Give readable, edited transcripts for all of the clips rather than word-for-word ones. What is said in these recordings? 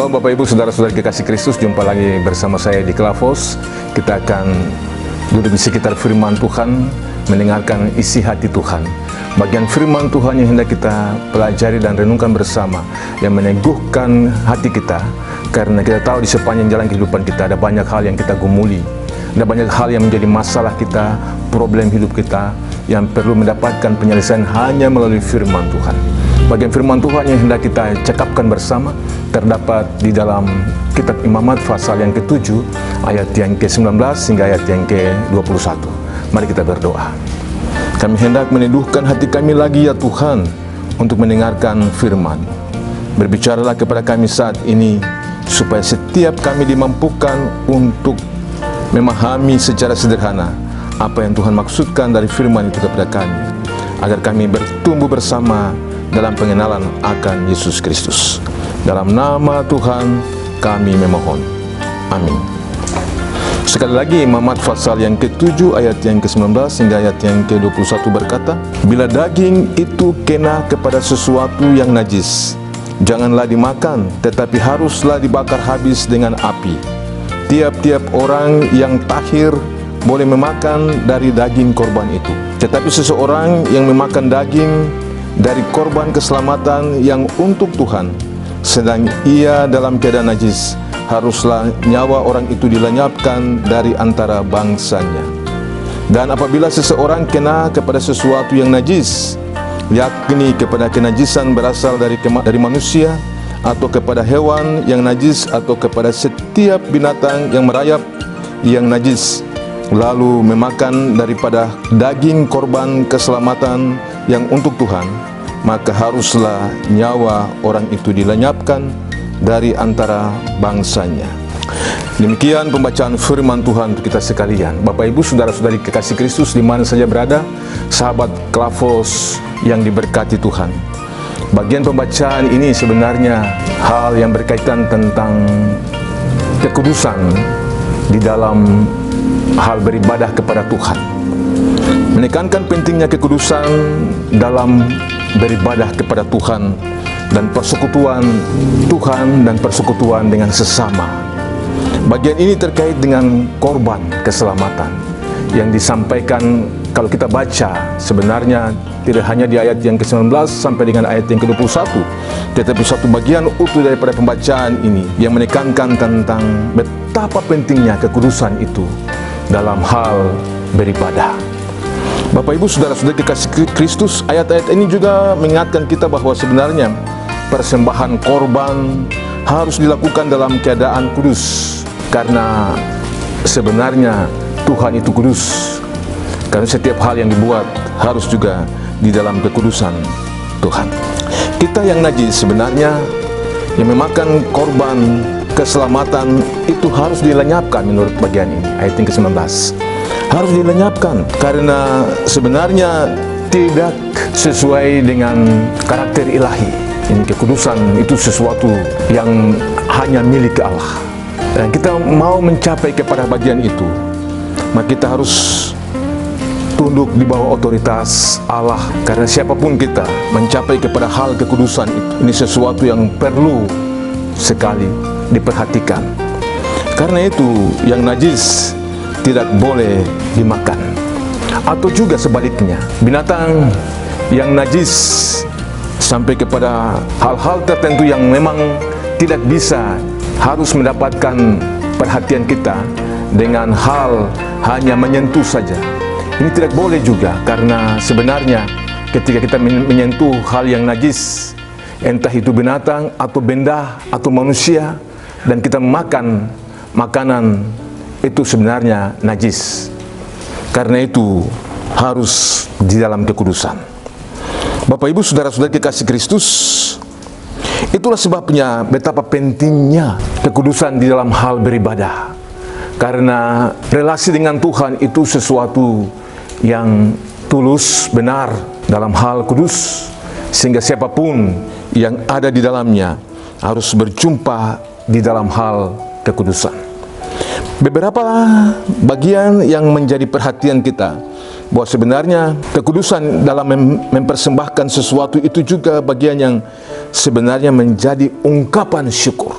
Shalom Bapak Ibu Saudara-saudari kekasih Kristus, jumpa lagi bersama saya di Klavos. Kita akan duduk di sekitar firman Tuhan, mendengarkan isi hati Tuhan. Bagian firman Tuhan yang hendak kita pelajari dan renungkan bersama, yang meneguhkan hati kita, karena kita tahu di sepanjang jalan kehidupan kita ada banyak hal yang kita gumuli, ada banyak hal yang menjadi masalah kita, problem hidup kita, yang perlu mendapatkan penyelesaian hanya melalui firman Tuhan. Bagian firman Tuhan yang hendak kita cakapkan bersama terdapat di dalam kitab Imamat pasal yang ke-7 ayat yang ke-19 hingga ayat yang ke-21. Mari kita berdoa. Kami hendak meneduhkan hati kami lagi ya Tuhan untuk mendengarkan firman. Berbicaralah kepada kami saat ini supaya setiap kami dimampukan untuk memahami secara sederhana apa yang Tuhan maksudkan dari firman itu kepada kami, agar kami bertumbuh bersama dalam pengenalan akan Yesus Kristus. Dalam nama Tuhan kami memohon. Amin. Sekali lagi, Imamat pasal yang ke-7 ayat yang ke-19 hingga ayat yang ke-21 berkata, bila daging itu kena kepada sesuatu yang najis, janganlah dimakan, tetapi haruslah dibakar habis dengan api. Tiap-tiap orang yang tahir boleh memakan dari daging korban itu. Tetapi seseorang yang memakan daging dari korban keselamatan yang untuk Tuhan, sedang ia dalam keadaan najis, haruslah nyawa orang itu dilenyapkan dari antara bangsanya. Dan apabila seseorang kena kepada sesuatu yang najis, yakni kepada kenajisan berasal dari manusia, atau kepada hewan yang najis, atau kepada setiap binatang yang merayap yang najis, lalu memakan daripada daging korban keselamatan yang untuk Tuhan, maka haruslah nyawa orang itu dilenyapkan dari antara bangsanya. Demikian pembacaan firman Tuhan untuk kita sekalian. Bapak Ibu Saudara-saudari kekasih Kristus di mana saja berada, sahabat Klavos yang diberkati Tuhan. Bagian pembacaan ini sebenarnya hal yang berkaitan tentang kekudusan di dalam hal beribadah kepada Tuhan. Menekankan pentingnya kekudusan dalam beribadah kepada Tuhan dan persekutuan Tuhan dan persekutuan dengan sesama. Bagian ini terkait dengan korban keselamatan yang disampaikan kalau kita baca sebenarnya tidak hanya di ayat yang ke-19 sampai dengan ayat yang ke-21, tetapi satu bagian utuh daripada pembacaan ini yang menekankan tentang betapa pentingnya kekudusan itu dalam hal beribadah. Bapak Ibu Saudara-saudari kekasih Kristus, ayat-ayat ini juga mengingatkan kita bahwa sebenarnya persembahan korban harus dilakukan dalam keadaan kudus, karena sebenarnya Tuhan itu kudus. Karena setiap hal yang dibuat harus juga di dalam kekudusan Tuhan. Kita yang najis sebenarnya yang memakan korban keselamatan itu harus dilenyapkan menurut bagian ini, ayat yang ke-19. Harus dilenyapkan karena sebenarnya tidak sesuai dengan karakter ilahi. Ini kekudusan itu sesuatu yang hanya milik Allah. Dan kita mau mencapai kepada bagian itu, maka kita harus tunduk di bawah otoritas Allah. Karena siapapun kita mencapai kepada hal kekudusan itu, ini sesuatu yang perlu sekali diperhatikan. Karena itu yang najis tidak boleh dimakan. Atau juga sebaliknya, binatang yang najis sampai kepada hal-hal tertentu yang memang tidak bisa, harus mendapatkan perhatian kita dengan hal hanya menyentuh saja. Ini tidak boleh juga, karena sebenarnya ketika kita menyentuh hal yang najis, entah itu binatang atau benda atau manusia, dan kita makan makanan itu sebenarnya najis. Karena itu harus di dalam kekudusan. Bapak Ibu Saudara-saudari kekasih Kristus, itulah sebabnya betapa pentingnya kekudusan di dalam hal beribadah. Karena relasi dengan Tuhan itu sesuatu yang tulus, benar dalam hal kudus, sehingga siapapun yang ada di dalamnya harus berjumpa di dalam hal kekudusan. Beberapa bagian yang menjadi perhatian kita, bahwa sebenarnya kekudusan dalam mempersembahkan sesuatu itu juga bagian yang sebenarnya menjadi ungkapan syukur.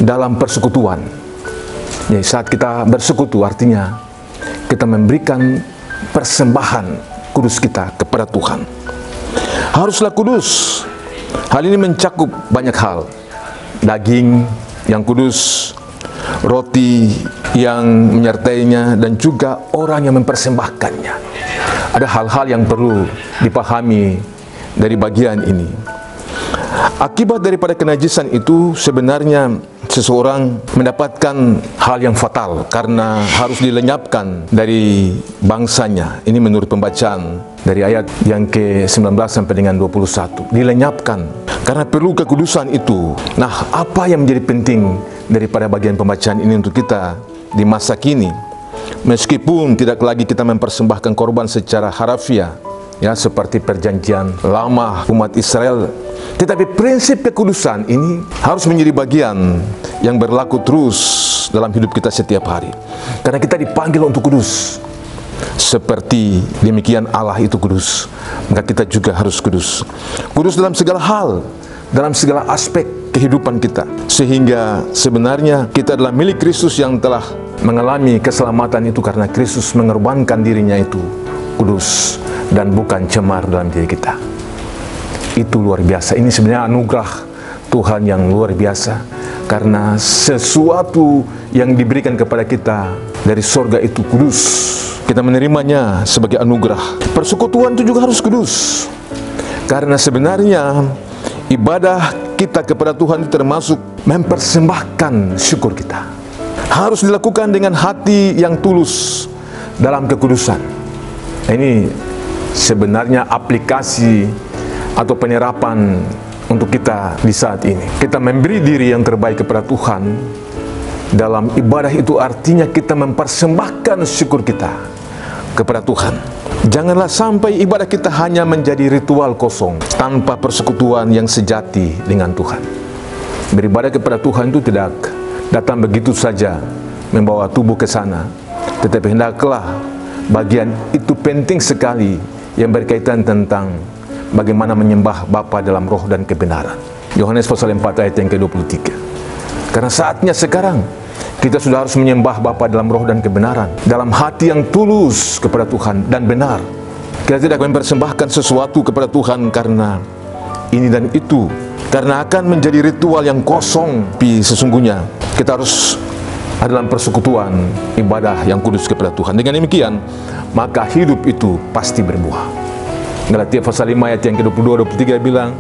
dalam persekutuan. Jadi saat kita bersekutu artinya kita memberikan persembahan kudus kita kepada Tuhan. Haruslah kudus. Hal ini mencakup banyak hal. Daging yang kudus, roti yang menyertainya, dan juga orang yang mempersembahkannya. Ada hal-hal yang perlu dipahami dari bagian ini. Akibat daripada kenajisan itu sebenarnya seseorang mendapatkan hal yang fatal karena harus dilenyapkan dari bangsanya. Ini menurut pembacaan dari ayat yang ke-19 sampai dengan 21. Dilenyapkan karena perlu kekudusan itu. Nah, apa yang menjadi penting daripada bagian pembacaan ini untuk kita di masa kini? Meskipun tidak lagi kita mempersembahkan korban secara harafiah, ya, seperti perjanjian lama umat Israel, tetapi prinsip kekudusan ini harus menjadi bagian yang berlaku terus dalam hidup kita setiap hari. Karena kita dipanggil untuk kudus. Seperti demikian Allah itu kudus, maka kita juga harus kudus. Kudus dalam segala hal, dalam segala aspek kehidupan kita. Sehingga sebenarnya kita adalah milik Kristus yang telah mengalami keselamatan itu karena Kristus mengorbankan dirinya itu kudus dan bukan cemar dalam diri kita. Itu luar biasa. Ini sebenarnya anugerah Tuhan yang luar biasa, karena sesuatu yang diberikan kepada kita dari sorga itu kudus. Kita menerimanya sebagai anugerah. Persekutuan itu juga harus kudus, karena sebenarnya ibadah kita kepada Tuhan itu termasuk mempersembahkan syukur kita. Harus dilakukan dengan hati yang tulus dalam kekudusan. Ini sebenarnya aplikasi atau penerapan untuk kita di saat ini. Kita memberi diri yang terbaik kepada Tuhan dalam ibadah itu artinya kita mempersembahkan syukur kita kepada Tuhan. Janganlah sampai ibadah kita hanya menjadi ritual kosong tanpa persekutuan yang sejati dengan Tuhan. Beribadah kepada Tuhan itu tidak datang begitu saja membawa tubuh ke sana, tetapi hendaklah bagian itu penting sekali yang berkaitan tentang bagaimana menyembah Bapa dalam roh dan kebenaran. Yohanes pasal 4 ayat yang ke-23. Karena saatnya sekarang kita sudah harus menyembah Bapa dalam roh dan kebenaran, dalam hati yang tulus kepada Tuhan dan benar. Kita tidak mempersembahkan sesuatu kepada Tuhan karena ini dan itu, karena akan menjadi ritual yang kosong. Tapi sesungguhnya kita harus ada dalam persekutuan ibadah yang kudus kepada Tuhan. Dengan demikian, maka hidup itu pasti berbuah. Galatia pasal 5 ayat yang ke-22-23 bilang,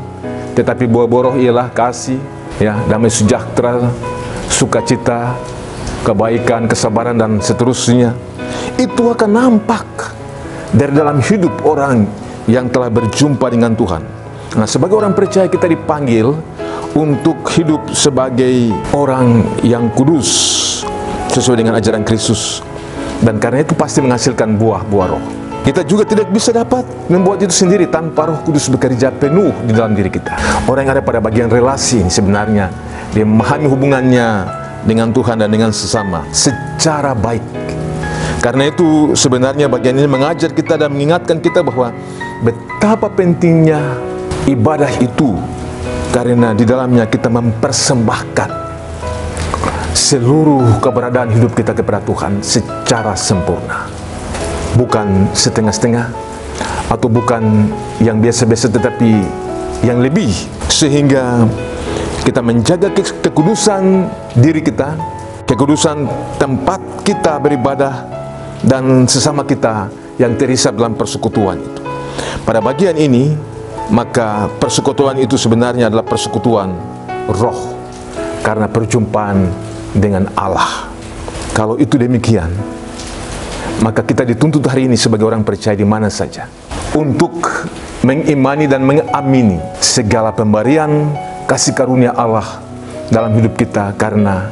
tetapi buah-buah roh ialah kasih, ya, damai sejahtera, sukacita, kebaikan, kesabaran, dan seterusnya. Itu akan nampak dari dalam hidup orang yang telah berjumpa dengan Tuhan. Nah, sebagai orang percaya kita dipanggil untuk hidup sebagai orang yang kudus sesuai dengan ajaran Kristus, dan karena itu pasti menghasilkan buah-buah roh. Kita juga tidak bisa dapat membuat itu sendiri tanpa Roh Kudus bekerja penuh di dalam diri kita. Orang yang ada pada bagian relasi sebenarnya dia memahami hubungannya dengan Tuhan dan dengan sesama secara baik. Karena itu sebenarnya bagian ini mengajar kita dan mengingatkan kita bahwa betapa pentingnya ibadah itu, karena di dalamnya kita mempersembahkan seluruh keberadaan hidup kita kepada Tuhan secara sempurna, bukan setengah-setengah atau bukan yang biasa-biasa, tetapi yang lebih, sehingga kita menjaga kekudusan diri kita, kekudusan tempat kita beribadah, dan sesama kita yang terhisap dalam persekutuan itu. Pada bagian ini, maka persekutuan itu sebenarnya adalah persekutuan roh, karena perjumpaan dengan Allah. Kalau itu demikian, maka kita dituntut hari ini sebagai orang percaya di mana saja untuk mengimani dan mengamini segala pemberian kasih karunia Allah dalam hidup kita, karena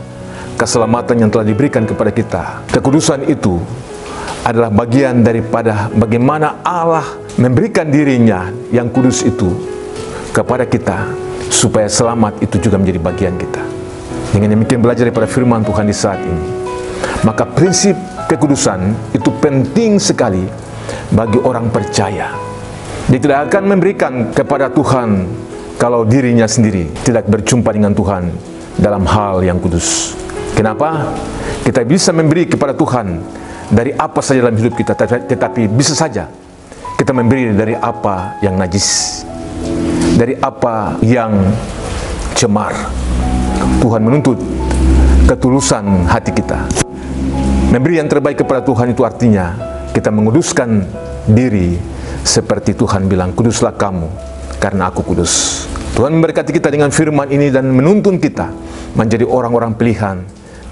keselamatan yang telah diberikan kepada kita. Kekudusan itu adalah bagian daripada bagaimana Allah memberikan dirinya yang kudus itu kepada kita, supaya selamat itu juga menjadi bagian kita. Dengan demikian belajar daripada firman Tuhan di saat ini, maka prinsip kekudusan itu penting sekali bagi orang percaya. Dia tidak akan memberikan kepada Tuhan kalau dirinya sendiri tidak berjumpa dengan Tuhan dalam hal yang kudus. Kenapa? Kita bisa memberi kepada Tuhan dari apa saja dalam hidup kita, tetapi bisa saja kita memberi dari apa yang najis, dari apa yang cemar. Tuhan menuntut ketulusan hati kita. Memberi yang terbaik kepada Tuhan itu artinya kita menguduskan diri seperti Tuhan bilang, kuduslah kamu karena aku kudus. Tuhan memberkati kita dengan firman ini dan menuntun kita menjadi orang-orang pilihan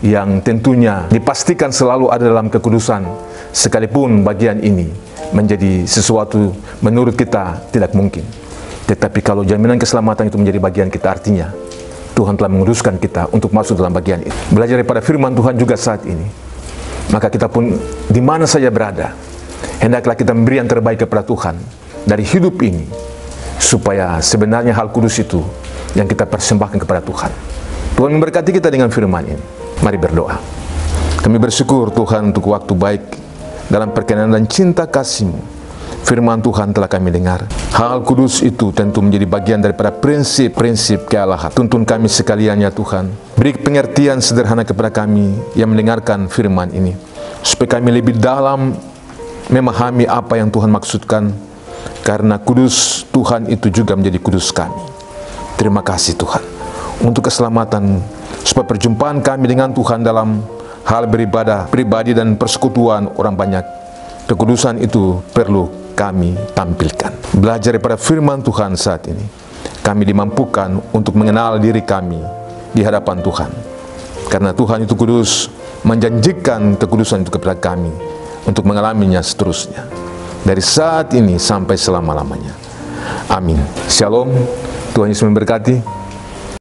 yang tentunya dipastikan selalu ada dalam kekudusan, sekalipun bagian ini menjadi sesuatu menurut kita tidak mungkin. Tetapi kalau jaminan keselamatan itu menjadi bagian kita, artinya Tuhan telah menguduskan kita untuk masuk dalam bagian itu. Belajar daripada firman Tuhan juga saat ini, maka kita pun di mana saja berada, hendaklah kita memberi yang terbaik kepada Tuhan dari hidup ini, supaya sebenarnya hal kudus itu yang kita persembahkan kepada Tuhan. Tuhan memberkati kita dengan firman ini. Mari berdoa. Kami bersyukur Tuhan untuk waktu baik dalam perkenan dan cinta kasih-Mu. Firman Tuhan telah kami dengar. Hal kudus itu tentu menjadi bagian daripada prinsip-prinsip kealahan. Tuntun kami sekalian ya Tuhan. Beri pengertian sederhana kepada kami yang mendengarkan firman ini, supaya kami lebih dalam memahami apa yang Tuhan maksudkan, karena kudus Tuhan itu juga menjadi kudus kami. Terima kasih Tuhan untuk keselamatan, supaya perjumpaan kami dengan Tuhan dalam hal beribadah pribadi dan persekutuan orang banyak, kekudusan itu perlu kami tampilkan. Belajar daripada firman Tuhan saat ini, kami dimampukan untuk mengenal diri kami di hadapan Tuhan, karena Tuhan itu kudus, menjanjikan kekudusan itu kepada kami untuk mengalaminya seterusnya, dari saat ini sampai selama-lamanya. Amin. Shalom. Tuhan Yesus memberkati.